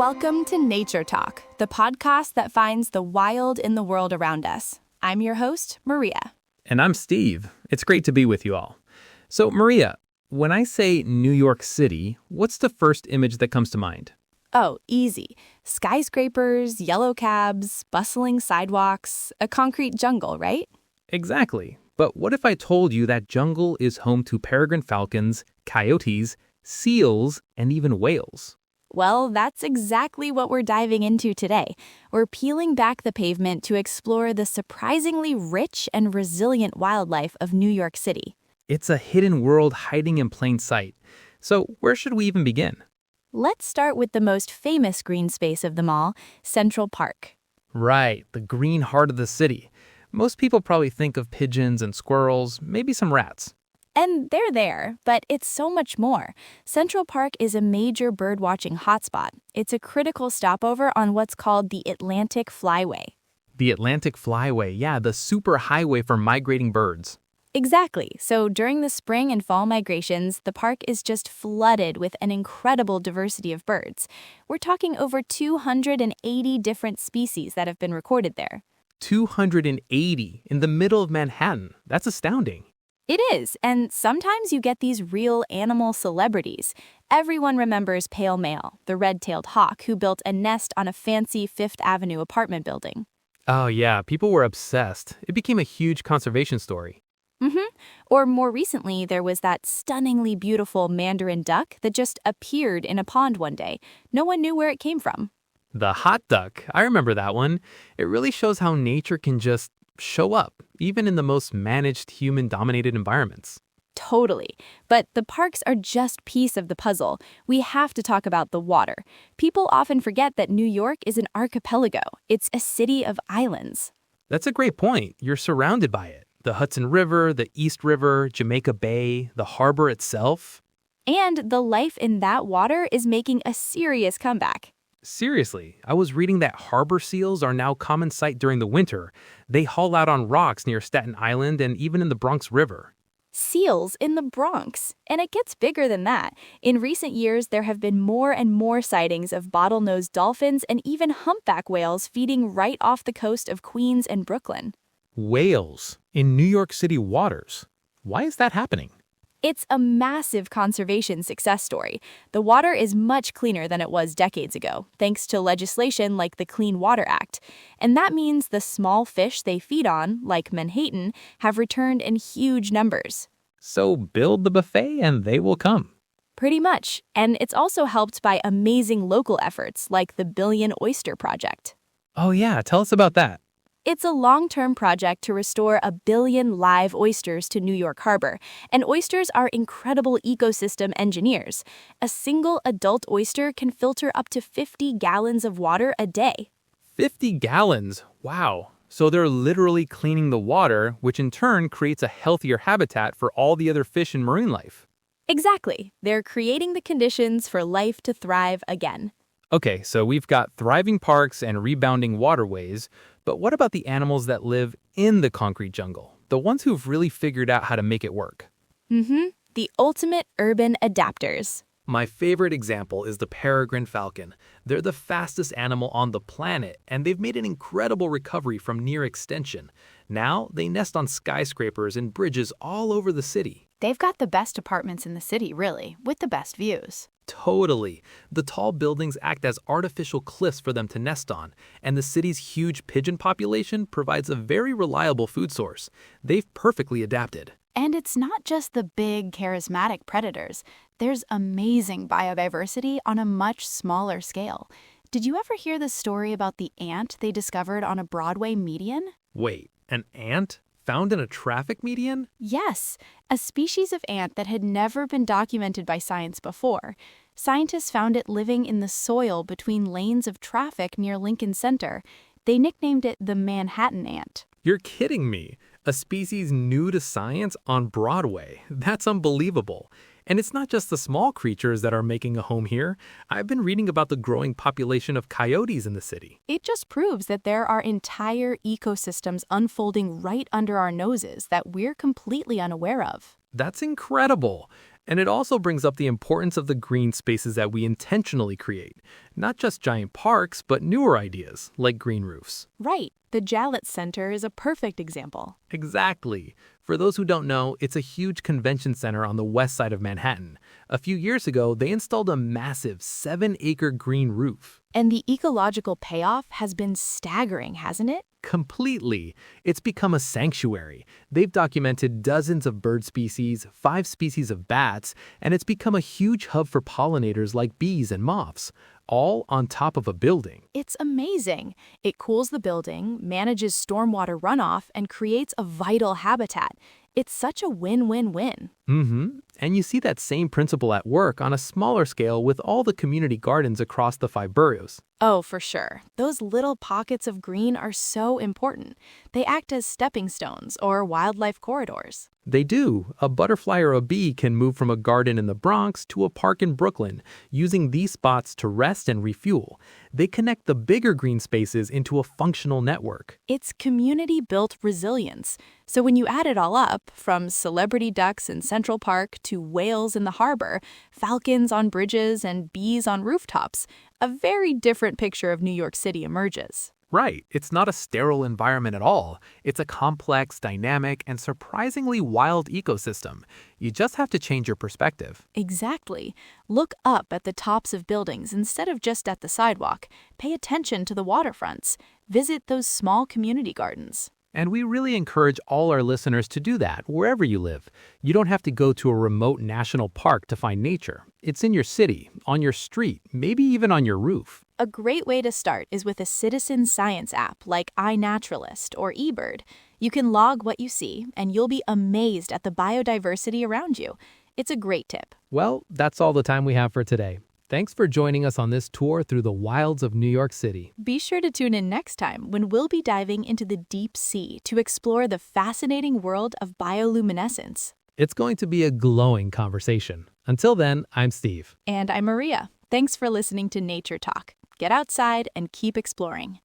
Welcome to Nature Talk, the podcast that finds the wild in the world around us. I'm your host, Maria. And I'm Steve. It's great to be with you all. So, Maria, when I say New York City, what's the first image that comes to mind? Oh, easy. Skyscrapers, yellow cabs, bustling sidewalks, a concrete jungle, right? Exactly. But what if I told you that jungle is home to peregrine falcons, coyotes, seals, and even whales? Well, that's exactly what we're diving into today. We're peeling back the pavement to explore the surprisingly rich and resilient wildlife of New York City. It's a hidden world hiding in plain sight. So where should we even begin? Let's start with the most famous green space of them all, Central Park. Right, the green heart of the city. Most people probably think of pigeons and squirrels, maybe some rats. And they're there, but it's so much more. Central Park is a major birdwatching hotspot. It's a critical stopover on what's called the Atlantic Flyway. The Atlantic Flyway, yeah, the super highway for migrating birds. Exactly. So during the spring and fall migrations, the park is just flooded with an incredible diversity of birds. We're talking over 280 different species that have been recorded there. 280 in the middle of Manhattan. That's astounding. It is, and sometimes you get these real animal celebrities. Everyone remembers Pale Male, the red-tailed hawk who built a nest on a fancy Fifth Avenue apartment building. Oh yeah, people were obsessed. It became a huge conservation story. Or more recently, there was that stunningly beautiful mandarin duck that just appeared in a pond one day. No one knew where it came from. The hot duck, I remember that one. It really shows how nature can just show up, even in the most managed human-dominated environments. Totally. But the parks are just piece of the puzzle. We have to talk about the water. People often forget that New York is an archipelago. It's a city of islands. That's a great point. You're surrounded by it. The Hudson River, the East River, Jamaica Bay, the harbor itself. And the life in that water is making a serious comeback. Seriously, I was reading that harbor seals are now common sight during the winter. They haul out on rocks near Staten Island and even in the Bronx River. Seals in the Bronx. And it gets bigger than that. In recent years, there have been more and more sightings of bottlenose dolphins and even humpback whales feeding right off the coast of Queens and Brooklyn. Whales in New York City waters. Why is that happening? It's a massive conservation success story. The water is much cleaner than it was decades ago, thanks to legislation like the Clean Water Act. And that means the small fish they feed on, like menhaden, have returned in huge numbers. So build the buffet and they will come. Pretty much. And it's also helped by amazing local efforts like the Billion Oyster Project. Oh yeah, tell us about that. It's a long-term project to restore 1 billion live oysters to New York Harbor, and oysters are incredible ecosystem engineers. A single adult oyster can filter up to 50 gallons of water a day. 50 gallons? Wow. So they're literally cleaning the water, which in turn creates a healthier habitat for all the other fish and marine life. Exactly. They're creating the conditions for life to thrive again. Okay, so we've got thriving parks and rebounding waterways, but what about the animals that live in the concrete jungle? The ones who've really figured out how to make it work? The ultimate urban adapters. My favorite example is the peregrine falcon. They're the fastest animal on the planet, and they've made an incredible recovery from near extinction. Now, they nest on skyscrapers and bridges all over the city. They've got the best apartments in the city, really, with the best views. Totally. The tall buildings act as artificial cliffs for them to nest on, and the city's huge pigeon population provides a very reliable food source. They've perfectly adapted. And it's not just the big, charismatic predators. There's amazing biodiversity on a much smaller scale. Did you ever hear the story about the ant they discovered on a Broadway median? Wait, an ant? Found in a traffic median? Yes, a species of ant that had never been documented by science before. Scientists found it living in the soil between lanes of traffic near Lincoln Center. They nicknamed it the Manhattan ant. You're kidding me. A species new to science on Broadway. That's unbelievable. And it's not just the small creatures that are making a home here. I've been reading about the growing population of coyotes in the city. It just proves that there are entire ecosystems unfolding right under our noses that we're completely unaware of. That's incredible. And it also brings up the importance of the green spaces that we intentionally create. Not just giant parks, but newer ideas, like green roofs. Right. The Jallet Center is a perfect example. Exactly. For those who don't know, it's a huge convention center on the west side of Manhattan. A few years ago, they installed a massive 7-acre green roof. And the ecological payoff has been staggering, hasn't it? Completely. It's become a sanctuary. They've documented dozens of bird species, 5 species of bats, and it's become a huge hub for pollinators like bees and moths, all on top of a building. It's amazing. It cools the building, manages stormwater runoff, and creates a vital habitat. It's such a win-win-win. And you see that same principle at work on a smaller scale with all the community gardens across the 5 boroughs. Oh, for sure. Those little pockets of green are so important. They act as stepping stones or wildlife corridors. They do. A butterfly or a bee can move from a garden in the Bronx to a park in Brooklyn, using these spots to rest and refuel. They connect the bigger green spaces into a functional network. It's community-built resilience. So when you add it all up, from celebrity ducks in Central Park to whales in the harbor, falcons on bridges, and bees on rooftops, a very different picture of New York City emerges. Right. It's not a sterile environment at all. It's a complex, dynamic, and surprisingly wild ecosystem. You just have to change your perspective. Exactly. Look up at the tops of buildings instead of just at the sidewalk. Pay attention to the waterfronts. Visit those small community gardens. And we really encourage all our listeners to do that wherever you live. You don't have to go to a remote national park to find nature. It's in your city, on your street, maybe even on your roof. A great way to start is with a citizen science app like iNaturalist or eBird. You can log what you see, and you'll be amazed at the biodiversity around you. It's a great tip. Well, that's all the time we have for today. Thanks for joining us on this tour through the wilds of New York City. Be sure to tune in next time when we'll be diving into the deep sea to explore the fascinating world of bioluminescence. It's going to be a glowing conversation. Until then, I'm Steve. And I'm Maria. Thanks for listening to Nature Talk. Get outside and keep exploring.